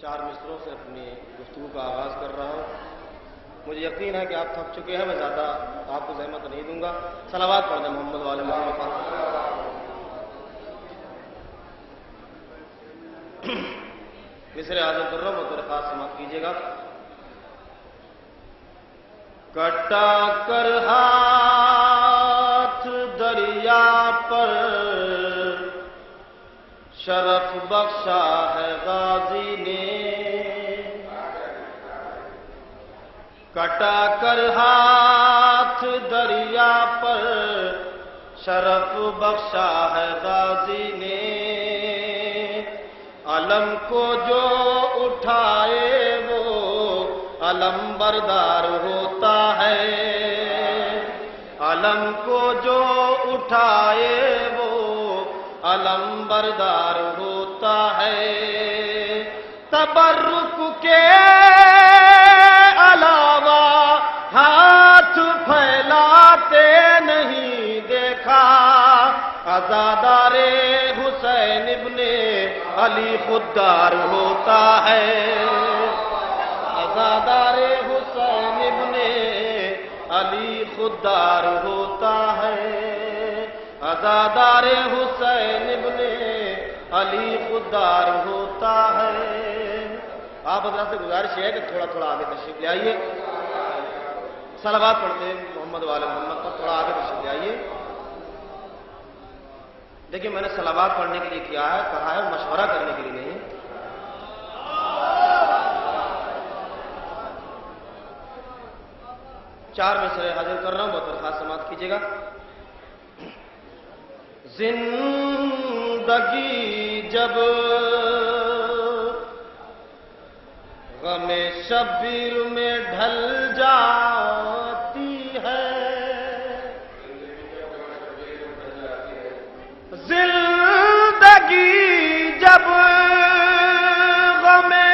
4 मिसरों से अपनी गुफ्तगू का आगाज़ कर रहा हूँ। मुझे यकीन है कि आप थक चुके हैं, मैं ज़्यादा आपको ज़हमत नहीं दूंगा। सलावत पढ़ दें मोहम्मद वाले मोहम्मद। मिसरे हाजिर कर रहा हूँ, बतौर खास समाप्त कीजिएगा। कटा कर हाथ दरिया पर शरफ बख्शा है गाजी ने, कटा कर हाथ दरिया पर शरफ बख्शा है गाजी ने, अलम को जो उठाए वो अलम बरदार होता है, अलम को जो उठाए वो अलम बरदार होता है। तबर्रुक के अलावा हाथ फैलाते नहीं देखा, अज़ादारे हुसैन इब्ने अली खुददार होता है, अज़ादारे हुसैन इब्ने अली खुददार होता है, अज़ादारे हुसैन इब्ने अली खुददार होता है। आप हज़रात से गुजारिश है कि थोड़ा थोड़ा आगे तशरीफ ले आइए। सलावत पढ़ते मोहम्मद वाले मोहम्मद पर, थोड़ा आगे तशरीफ ले आइए। देखिए, मैंने सलावत पढ़ने के लिए किया है, कहा है, मशवरा करने के लिए नहीं। चार मिसरे हाजिर कर रहा हूं, बहुत खास समाप्त कीजिएगा। जिंदगी जब गमे शब्बीर में ढल जाती है, जिंदगी जब गमे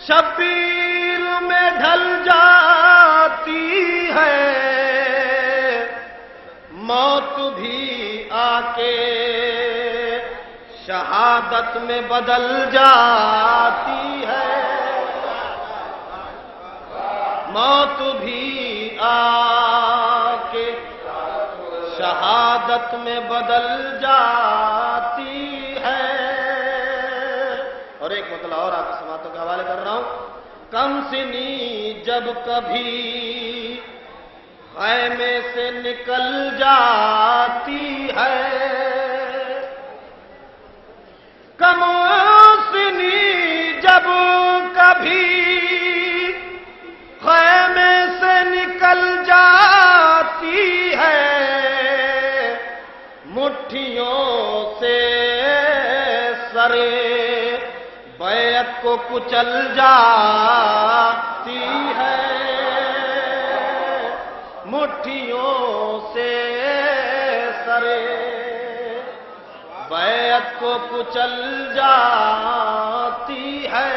शब्बीर में ढल जाती है, मौत भी आके शहादत में बदल जाती है, मौत भी आके शहादत में बदल जाती है। और एक मतलब और आपकी समातों के हवाले कर रहा हूं। कम सिनी जब कभी खैमे से निकल जाती है, कम सिनी जब कभी खैमे से निकल जाती है, मुट्ठियों से सरे बैत को कुचल जाती है, मुट्ठियों से सरे बैत को कुचल जाती है।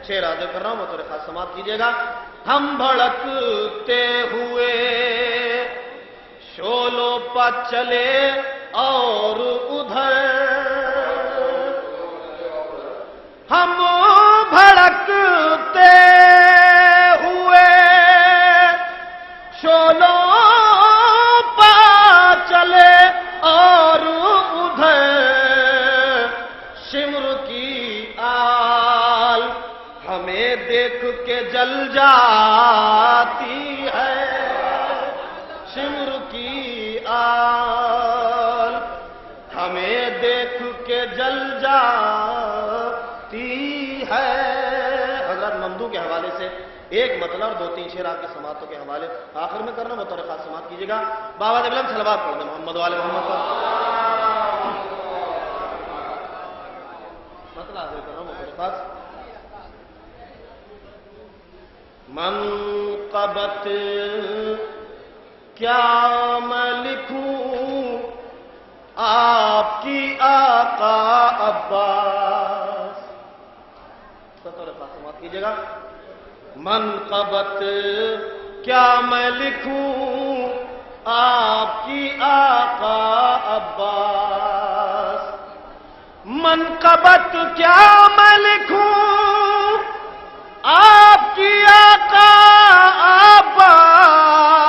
शेर हाजिर कर रहा हूं, बतौर खास समाप्त कीजिएगा। हम भड़कते हुए शोलों पर चले और उधर, हम भड़कते हुए शोलों पर चले और उधर, शिमर की आल हमें देख के जल जाती है, शिमर की आल हमें देख के जल जाती है। हज़रत ममदू के हवाले से एक मतलब और 2-3 शेर आपके समातों के हवाले आखिर में करना, बतौर खास समाप्त कीजिएगा। बाबा बिलम सलावत पढ़ दें मोहम्मद वाले मोहम्मद पर। मतलब हाजिर कर रहा हूं बतौर खास। मनक़बत क्या मैं लिखूं आपकी आका अब्बास, बतौर खास समाप्त कीजिएगा। मनक़बत क्या मैं लिखूं आपकी आका अब्बास, منقبت کیا میں لکھوں آپ کی آقا عباس،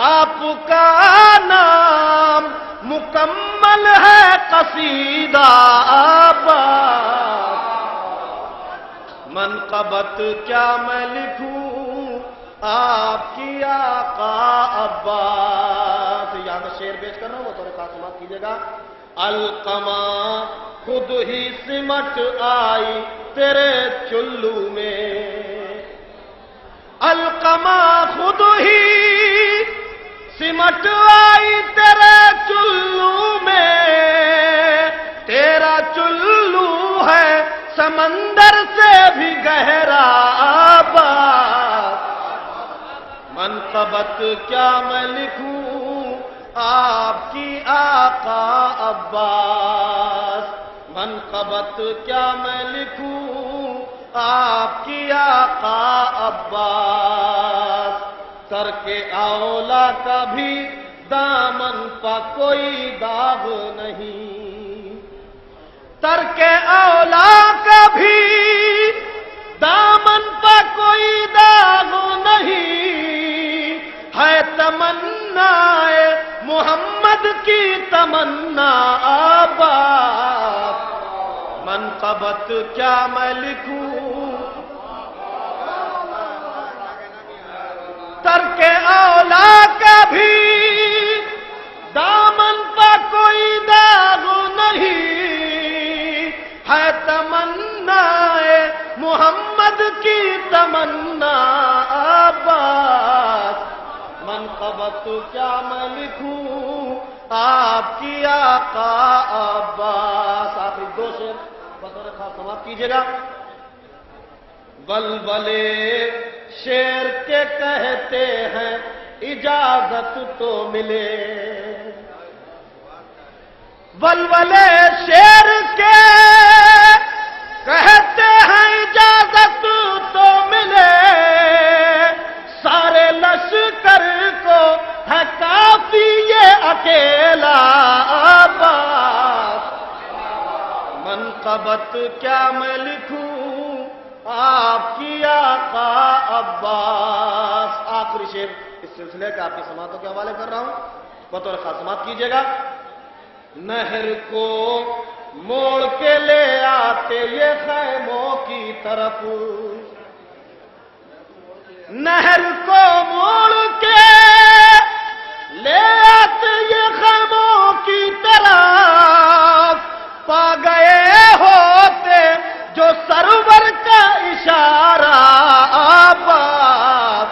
آپ کا نام مکمل ہے قصیدہ عباس، منقبت کیا میں لکھوں آپ کی آقا عباس۔ یہاں میں شعر پیش کر رہا ہوں، وہ تھوڑے خاص سماعت کیجیے گا۔ القما خود ہی سمٹ آئی تیرے چلو میں، القما خود ہی سمٹ آئی تیرے چلو میں، تیرا چلو ہے سمندر سے بھی گہرا آباد، منقبت کیا میں لکھوں آپ کی آقا عباس، منقبت کیا میں لکھوں آپ کی آقا عباس، سر کے اولا کا بھی دامن پا کوئی داغ نہیں، سر کے اولا کا بھی دامن پا کوئی داغ نہیں، ہے تمنا محمد کی تمنا آباد، منقبت کیا میں لکھوں ترک اولا کا بھی دامن پا کوئی داغ نہیں، ہے تمنا محمد کی تمنا آباد، منقبت کیا میں لکھوں آپ کی آقا عباس۔ آخری دو شعر بطور خاص سماعت کیجیے گا۔ ولولے شیر کے کہتے ہیں اجازت تو ملے، ولولے شیر کے کہتے ہیں اجازت تو ملے، سارے لشکر کو ہے کافی یہ اکیلا عباس، منقبت کیا میں لکھوں آپ کی آقا عباس۔ آخری شعر اس سلسلے کا آپ کی سماعتوں کے حوالے کر رہا ہوں، بطور خاص سماعت کیجیے گا۔ نہر کو موڑ کے لے آتے یہ خیموں کی طرف، نہر کو موڑ کے لے آتے یہ خیموں کی طرف، پا گئے ہوتے جو سرور کا اشارہ آباد،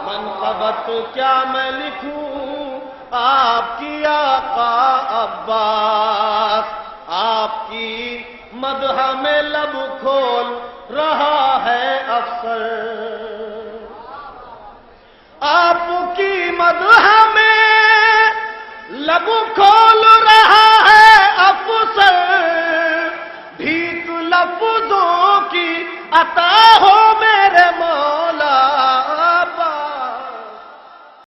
منقبت کیا میں لکھوں آپ کی آقا عباس، آپ کی مدح میں لب کھول رہا ہے افسر، آپ کی مدح میں لب کھول رہا